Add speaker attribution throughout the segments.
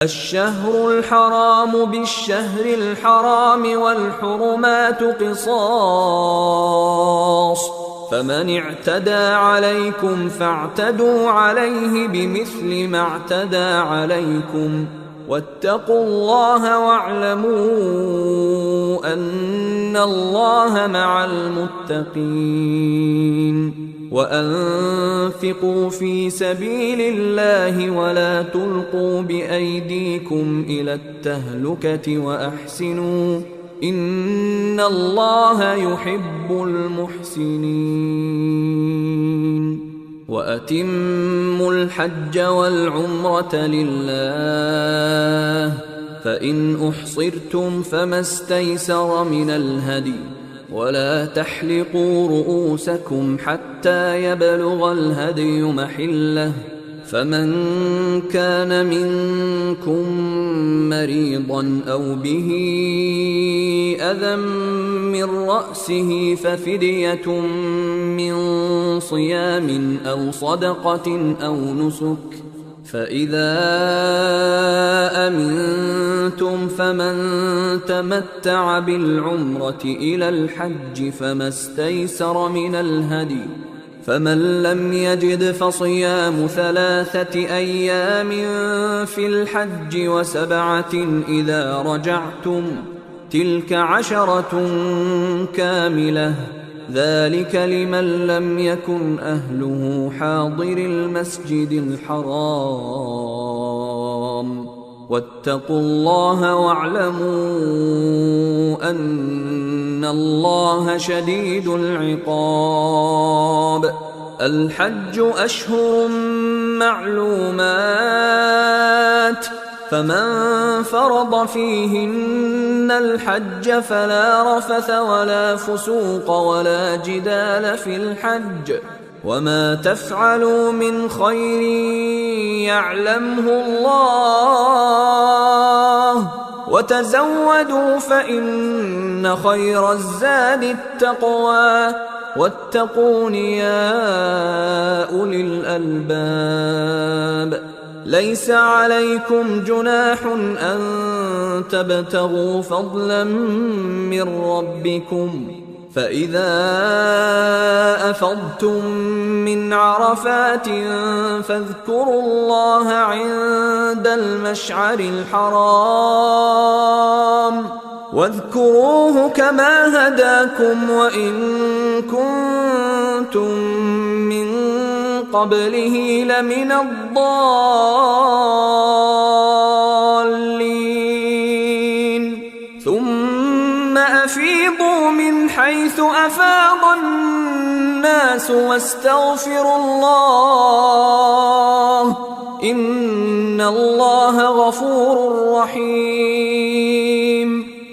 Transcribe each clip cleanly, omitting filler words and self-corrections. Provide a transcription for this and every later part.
Speaker 1: الشهر الحرام بالشهر الحرام والحرمات قصاص، فمن اعتدى عليكم فاعتدوا عليه بمثل ما اعتدى عليكم، واتقوا الله واعلموا أن الله مع المتقين. وأنفقوا في سبيل الله ولا تلقوا بأيديكم إلى التهلكة وأحسنوا إن الله يحب المحسنين. وأتموا الحج والعمرة لله، فإن أحصرتم فما استيسر من الهدي، ولا تحلقوا رؤوسكم حتى يبلغ الهدي محله، فمن كان منكم مريضا أو به أذى من رأسه ففدية من صيام أو صدقة أو نسك، فإذا أمنتم فمن تمتع بالعمرة إلى الحج فما استيسر من الهدي، فمن لم يجد فصيام 3 أيام في الحج و7 إذا رجعتم، تلك 10 كاملة، ذلك لمن لم يكن أهله حاضر المسجد الحرام. واتقوا الله واعلموا أن الله شديد العقاب. الحج أشهر معلومات، فمن فرض فيهن الحج فلا رفث ولا فسوق ولا جدال في الحج، وما تفعلوا من خير يعلمه الله، وتزودوا فإن خير الزاد التقوى، واتقون يا أولي الألباب. ليس عليكم جناح أن تبتغوا فضلا من ربكم، فإذا أفضتم من عرفات فاذكروا الله عند المشعر الحرام، واذكروه كما هداكم وإن كنتم من قبله لمن الضالين. ثم أفيضوا من حيث أفاض الناس واستغفروا الله إن الله غفور رحيم.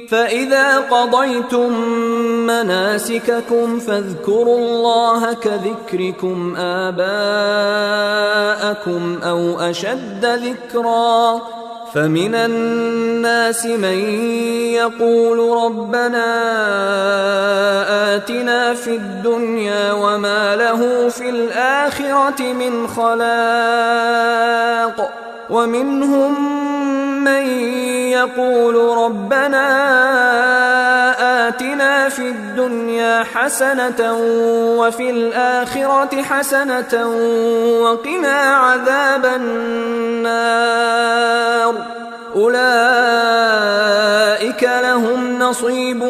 Speaker 1: فإذا قضيتم مناسككم فاذكروا الله كذكركم آباءكم أو أشد ذكرا، فمن الناس من يقول ربنا آتنا في الدنيا وما له في الآخرة من خلاق، ومنهم من يقول ربنا آتنا في الدنيا حسنة وفي الآخرة حسنة وقنا عذاب النار. أولئك لهم نصيب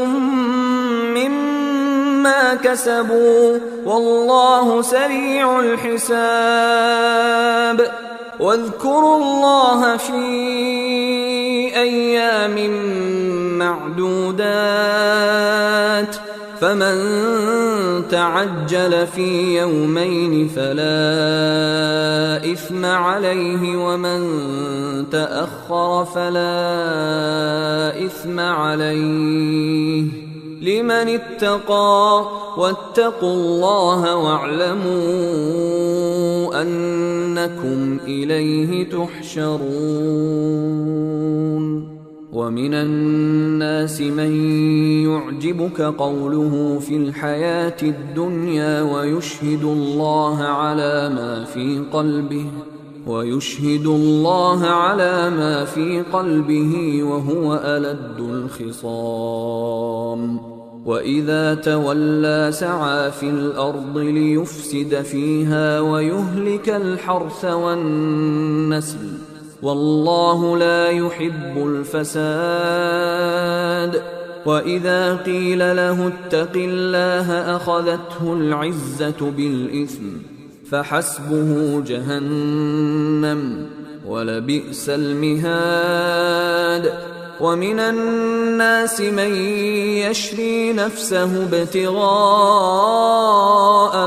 Speaker 1: مما كسبوا والله سريع الحساب. واذكروا الله في أيام معدودات، فمن تعجل في يومين فلا إثم عليه، ومن تأخر فلا إثم عليه لمن اتقى. واتقوا الله واعلموا أنكم إليه تحشرون. ومن الناس من يعجبك قوله في الحياة الدنيا ويشهد الله على ما في قلبه ويشهد الله على ما في قلبه وهو ألد الخصام وإذا تولى سعى في الأرض ليفسد فيها ويهلك الحرث والنسل والله لا يحب الفساد وإذا قيل له اتق الله أخذته العزة بالإثم فحسبه جهنم ولبئس المهاد ومن الناس من يشري نفسه ابتغاء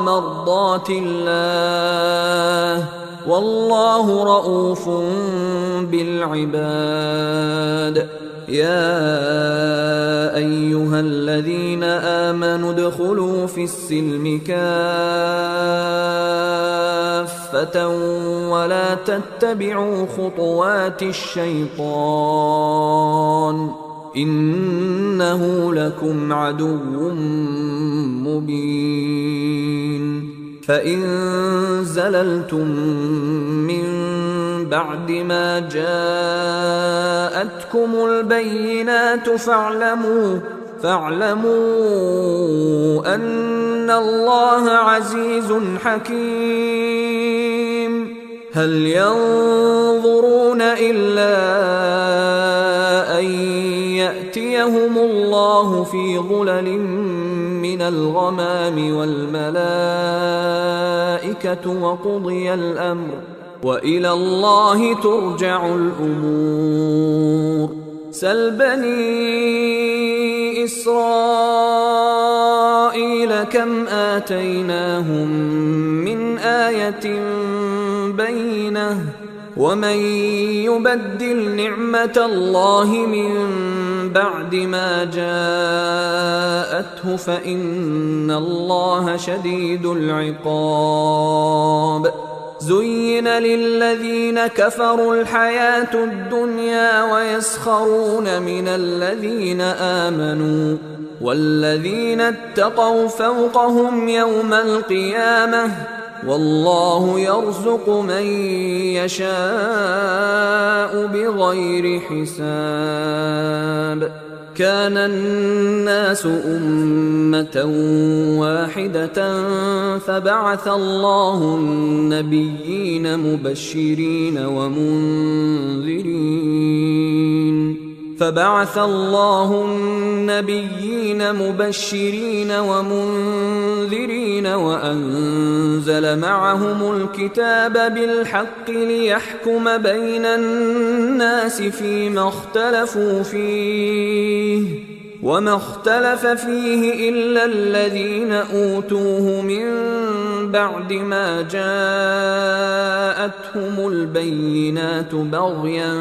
Speaker 1: مرضات الله والله رؤوف بالعباد يا أيها الذين آمنوا ادخلوا في السلم كافة ولا تتبعوا خطوات الشيطان إنه لكم عدو مبين فإن زللتم من بعد ما جاءتكم البينات فاعلموا أن الله عزيز حكيم هل ينظرون إلا أن يأتيهم الله في ظلل من الغمام والملائكة وقضي الأمر وإلى الله ترجع الأمور سل بني إسرائيل كم آتيناهم من آية بينة ومن يبدل نعمة الله من بعد ما جاءته فإن الله شديد العقاب زين للذين كفروا الحياة الدنيا ويسخرون من الذين آمنوا والذين اتقوا فوقهم يوم القيامة والله يرزق من يشاء بغير حساب كان الناس أمة واحدة فبعث الله النبيين مبشرين ومنذرين وأنزل معهم الكتاب بالحق ليحكم بين الناس فيما اختلفوا فيه وما اختلف فيه إلا الذين أوتوه من بعد ما جاءتهم البينات بغيا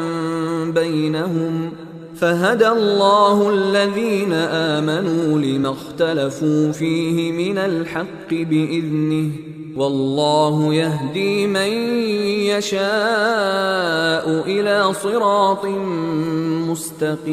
Speaker 1: بينهم فهدى الله الذين آمنوا لما اختلفوا فيه من الحق بإذنه والله يهدي من يشاء إلى صراط مستقيم